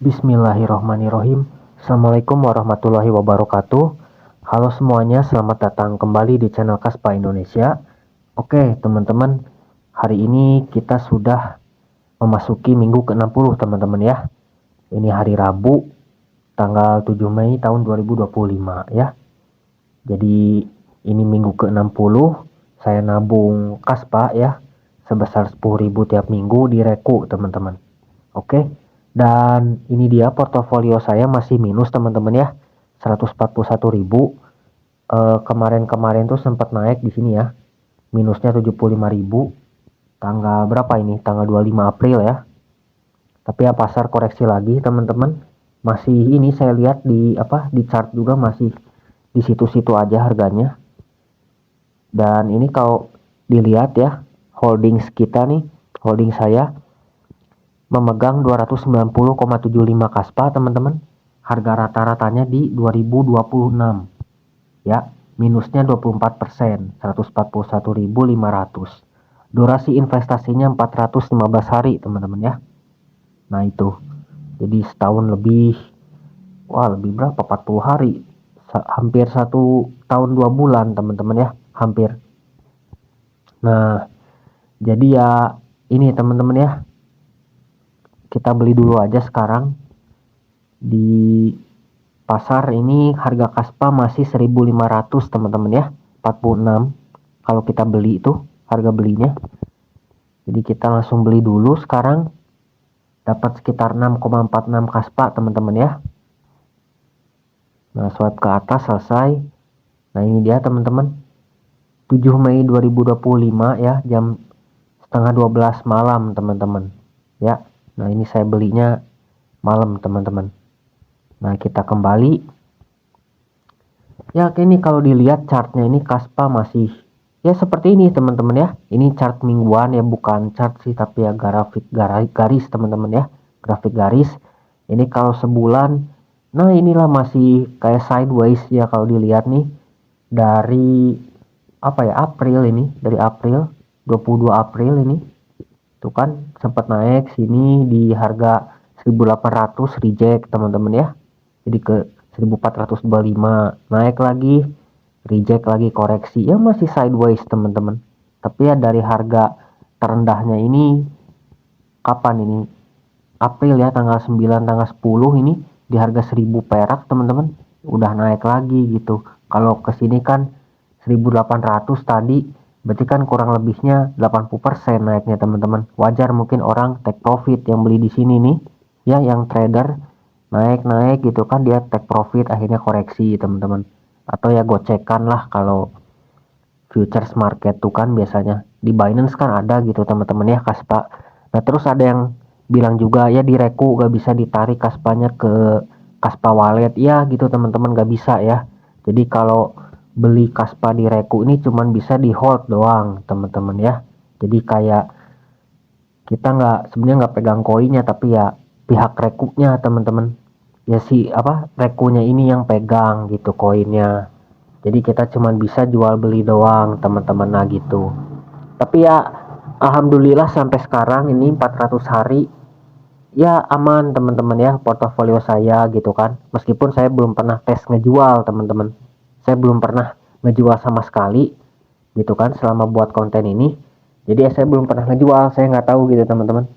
Bismillahirrohmanirrohim. Assalamualaikum warahmatullahi wabarakatuh. Halo semuanya, selamat datang kembali di channel Kaspa Indonesia. Oke teman-teman, hari ini kita sudah memasuki minggu ke-60 teman-teman ya. Ini hari Rabu, tanggal 7 Mei tahun 2025 ya. Jadi ini minggu ke-60, saya nabung Kaspa ya, sebesar 10.000 tiap minggu di Reku teman-teman. Oke. Dan ini dia portofolio saya masih minus teman-teman ya, 141.000. Kemarin-kemarin tuh sempat naik di sini ya, minusnya 75.000. Tanggal berapa ini? Tanggal 25 April ya. Tapi ya pasar koreksi lagi teman-teman. Masih ini saya lihat di chart juga masih di situ-situ aja harganya. Dan ini kalau dilihat ya, holdings kita nih, holding saya memegang 290,75 Kaspa teman-teman. Harga rata-ratanya di 2026 ya, minusnya 24%, 141.500. Durasi investasinya 415 hari teman-teman ya. Nah itu, jadi setahun lebih, lebih berapa, 40 hari, hampir 1 tahun 2 bulan teman-teman ya, hampir. Nah jadi ya ini teman-teman ya, kita beli dulu aja sekarang. Di pasar ini harga Kaspa masih 1.500 teman-teman ya, 46 kalau kita beli itu harga belinya. Jadi kita langsung beli dulu sekarang, dapat sekitar 6,46 Kaspa teman-teman ya. Nah swipe ke atas selesai. Nah ini dia teman-teman, 7 Mei 2025 ya, jam setengah 12 malam teman-teman ya. Nah ini saya belinya malam teman-teman. Nah kita kembali ya, ini kalau dilihat chartnya ini Kaspa masih ya seperti ini teman-teman ya. Ini chart mingguan ya, bukan chart sih tapi ya grafik garis teman-teman ya, grafik garis. Ini kalau sebulan, nah inilah masih kayak sideways ya kalau dilihat nih, dari April ini, dari April 22 April ini tuh kan sempat naik sini di harga 1.800, reject teman-teman ya, jadi ke 1.425, naik lagi, reject lagi, koreksi ya, masih sideways teman-teman. Tapi ya dari harga terendahnya ini kapan ini, April ya, tanggal 9 tanggal 10 ini di harga 1.000 perak teman-teman, udah naik lagi gitu. Kalau kesini kan 1.800 tadi, berarti kan kurang lebihnya 80% naiknya teman-teman. Wajar mungkin orang take profit yang beli di sini nih ya, yang trader naik gitu kan, dia take profit akhirnya koreksi teman-teman. Atau ya gocekan lah kalau futures market tuh kan biasanya di Binance kan ada gitu teman-teman ya Kaspa. Nah terus ada yang bilang juga ya, di Reku gak bisa ditarik Kaspanya ke Kaspa wallet ya gitu teman-teman, gak bisa ya. Jadi kalau beli Kaspa di Reku ini cuman bisa di hold doang teman-teman ya. Jadi kayak kita sebenarnya nggak pegang koinnya, tapi ya pihak Rekunya teman-teman ya, Rekunya ini yang pegang gitu koinnya. Jadi kita cuman bisa jual beli doang teman-teman, nah gitu. Tapi ya alhamdulillah sampai sekarang ini 400 hari ya aman teman-teman ya, portofolio saya gitu kan. Meskipun saya belum pernah tes ngejual teman-teman, saya belum pernah ngejual sama sekali gitu kan selama buat konten ini. Jadi ya saya belum pernah ngejual, saya nggak tahu gitu teman-teman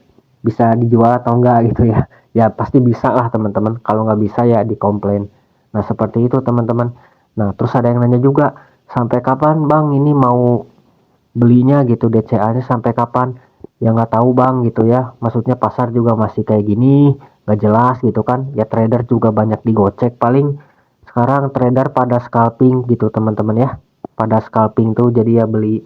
bisa dijual atau enggak gitu ya. Ya pasti bisa lah teman-teman, kalau nggak bisa ya dikomplain. Nah seperti itu teman-teman. Nah terus ada yang nanya juga, sampai kapan bang ini mau belinya gitu, DCA nya sampai kapan? Ya nggak tahu bang gitu ya, maksudnya pasar juga masih kayak gini, nggak jelas gitu kan ya. Trader juga banyak digocek, paling sekarang trader pada scalping gitu teman-teman ya, pada scalping tuh. Jadi ya beli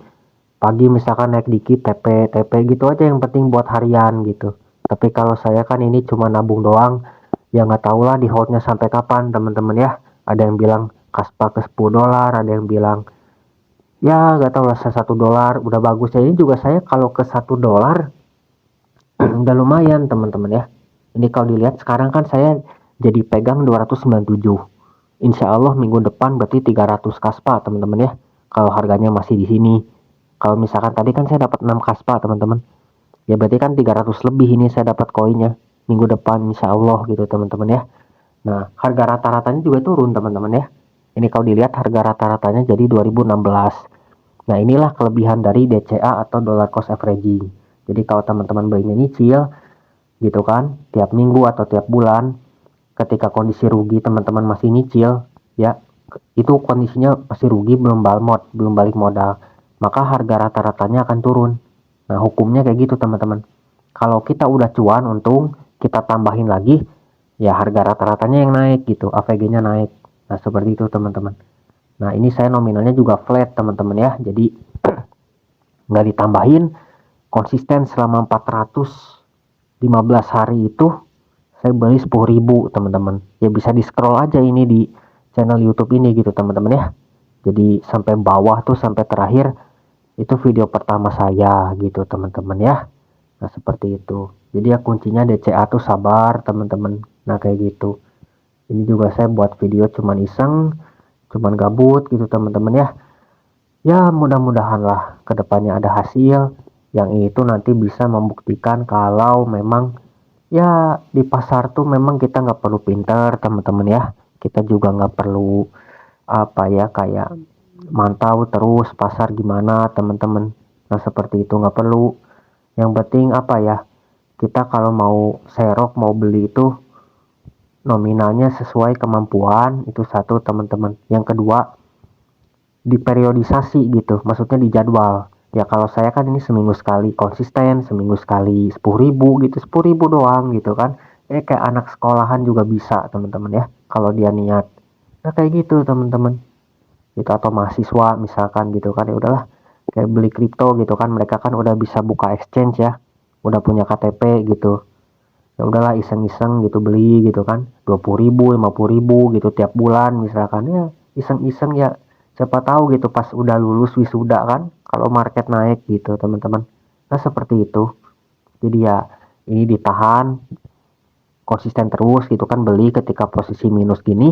pagi misalkan naik dikit, TP gitu aja, yang penting buat harian gitu. Tapi kalau saya kan ini cuma nabung doang, ya nggak tahu lah di holdnya sampai kapan teman-teman ya. Ada yang bilang Kaspa ke 10 dolar, ada yang bilang ya nggak tahu lah, 1 dolar udah bagus ya. Ini juga saya kalau ke 1 dolar udah lumayan teman-teman ya. Ini kalau dilihat sekarang kan saya jadi pegang 297. Insya Allah minggu depan berarti 300 Kaspa teman-teman ya, kalau harganya masih di sini. Kalau misalkan tadi kan saya dapat 6 Kaspa teman-teman, ya berarti kan 300 lebih ini saya dapat koinnya. minggu depan insya Allah gitu teman-teman ya. Nah harga rata-ratanya juga turun teman-teman ya. Ini kalau dilihat harga rata-ratanya jadi 2016. Nah inilah kelebihan dari DCA atau dollar cost averaging. Jadi kalau teman-teman belinya nyicil gitu kan, tiap minggu atau tiap bulan, ketika kondisi rugi teman-teman masih nyicil ya, itu kondisinya masih rugi, belum balik modal, maka harga rata-ratanya akan turun. Nah hukumnya kayak gitu teman-teman. Kalau kita udah cuan untung, kita tambahin lagi, ya harga rata-ratanya yang naik gitu, AVG-nya naik. Nah seperti itu teman-teman. Nah ini saya nominalnya juga flat teman-teman ya, jadi nggak ditambahin, konsisten selama 415 hari itu saya beli 10.000 teman-teman. Ya bisa di scroll aja ini di channel YouTube ini gitu teman-teman ya. Jadi sampai bawah tuh sampai terakhir itu video pertama saya gitu teman-teman ya. Nah seperti itu. Jadi ya kuncinya DCA tuh sabar teman-teman. Nah kayak gitu. Ini juga saya buat video cuman iseng, cuman gabut gitu teman-teman ya. Ya mudah-mudahan lah kedepannya ada hasil yang itu nanti bisa membuktikan kalau memang ya di pasar tuh memang kita nggak perlu pinter teman-teman ya. Kita juga nggak perlu apa ya kayak mantau terus pasar gimana teman-teman. Nah seperti itu nggak perlu. Yang penting apa ya, kita kalau mau serok mau beli itu nominalnya sesuai kemampuan, itu satu teman-teman. Yang kedua diperiodisasi gitu, maksudnya di jadwal. Ya kalau saya kan ini seminggu sekali konsisten, seminggu sekali 10.000 gitu, 10.000 doang gitu kan. Ini kayak anak sekolahan juga bisa teman-teman ya, kalau dia niat. Nah kayak gitu teman-teman. Itu atau mahasiswa misalkan gitu kan, ya udahlah kayak beli kripto gitu kan, mereka kan udah bisa buka exchange ya, udah punya KTP gitu. Ya udahlah iseng-iseng gitu beli gitu kan, 20.000 50.000 gitu tiap bulan misalkan ya, iseng-iseng ya, siapa tahu gitu pas udah lulus wisuda kan kalau market naik gitu teman-teman. Nah seperti itu. Jadi ya ini ditahan, konsisten terus gitu kan, beli ketika posisi minus gini,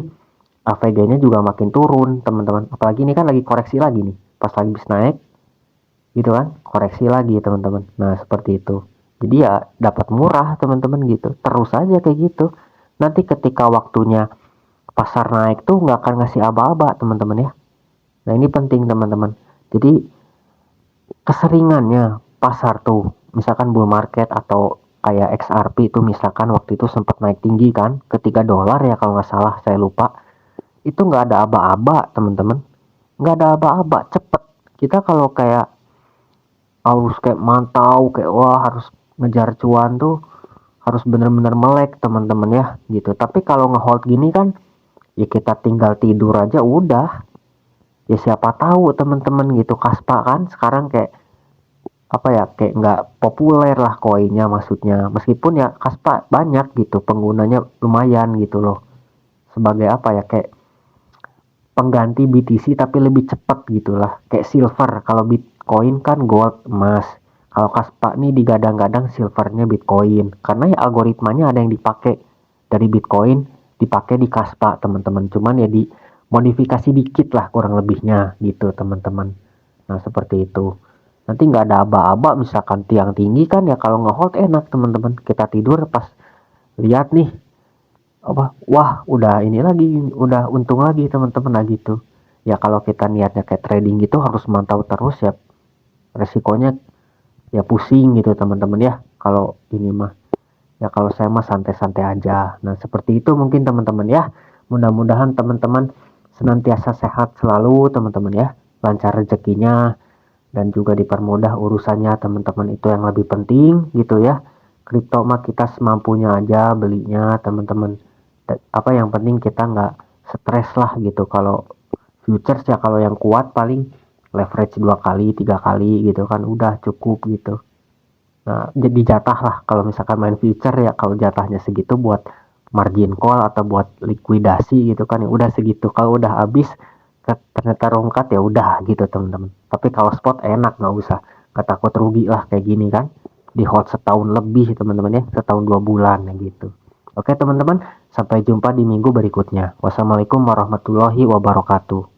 AVG-nya juga makin turun teman-teman. Apalagi ini kan lagi koreksi lagi nih, pas lagi bis naik gitu kan, koreksi lagi teman-teman. Nah seperti itu. Jadi ya dapat murah teman-teman gitu, terus aja kayak gitu. Nanti ketika waktunya pasar naik tuh nggak akan ngasih aba-aba teman-teman ya. Nah ini penting teman-teman. Jadi keseringannya pasar tuh misalkan bull market atau kayak XRP itu misalkan waktu itu sempat naik tinggi kan ke $3 ya kalau nggak salah, saya lupa. Itu nggak ada aba-aba teman-teman, nggak ada aba-aba, cepet. Kita kalau kayak harus kayak mantau kayak wah harus ngejar cuan tuh harus bener-bener melek teman-teman ya gitu. Tapi kalau ngehold gini kan ya kita tinggal tidur aja udah. Ya siapa tahu teman-teman gitu, Kaspa kan sekarang kayak apa ya, kayak nggak populer lah koinnya maksudnya, meskipun ya Kaspa banyak gitu penggunanya, lumayan gitu loh, sebagai apa ya kayak pengganti BTC tapi lebih cepat gitulah, kayak silver. Kalau Bitcoin kan gold emas, kalau Kaspa nih digadang-gadang silvernya Bitcoin, karena ya algoritmanya ada yang dipakai dari Bitcoin dipakai di Kaspa teman-teman, cuman ya di modifikasi dikit lah kurang lebihnya gitu teman-teman. Nah seperti itu. Nanti nggak ada aba-aba misalkan tiang tinggi kan ya, kalau ngehold enak teman-teman, kita tidur pas lihat nih apa, wah udah ini lagi, udah untung lagi teman-teman. Nah gitu ya, kalau kita niatnya kayak trading gitu harus mantau terus ya, resikonya ya pusing gitu teman-teman ya. Kalau ini mah ya, kalau saya mah santai-santai aja. Nah seperti itu mungkin teman-teman ya, mudah-mudahan teman-teman senantiasa sehat selalu teman-teman ya, lancar rezekinya dan juga dipermudah urusannya teman-teman, itu yang lebih penting gitu ya. Kripto mah kita semampunya aja belinya teman-teman. Apa yang penting kita nggak stres lah gitu. Kalau futures ya kalau yang kuat paling leverage 2 kali 3 kali gitu kan udah cukup gitu. Nah jadi jatah lah kalau misalkan main future ya, kalau jatahnya segitu buat margin call atau buat likuidasi gitu kan ya udah segitu. Kalau udah habis ternyata rongkat ya udah gitu teman-teman. Tapi kalau spot enak, nggak usah, nggak takut rugi lah kayak gini kan, di hold setahun lebih teman-teman ya, setahun 2 bulan gitu. Oke teman-teman, sampai jumpa di minggu berikutnya. Wassalamualaikum warahmatullahi wabarakatuh.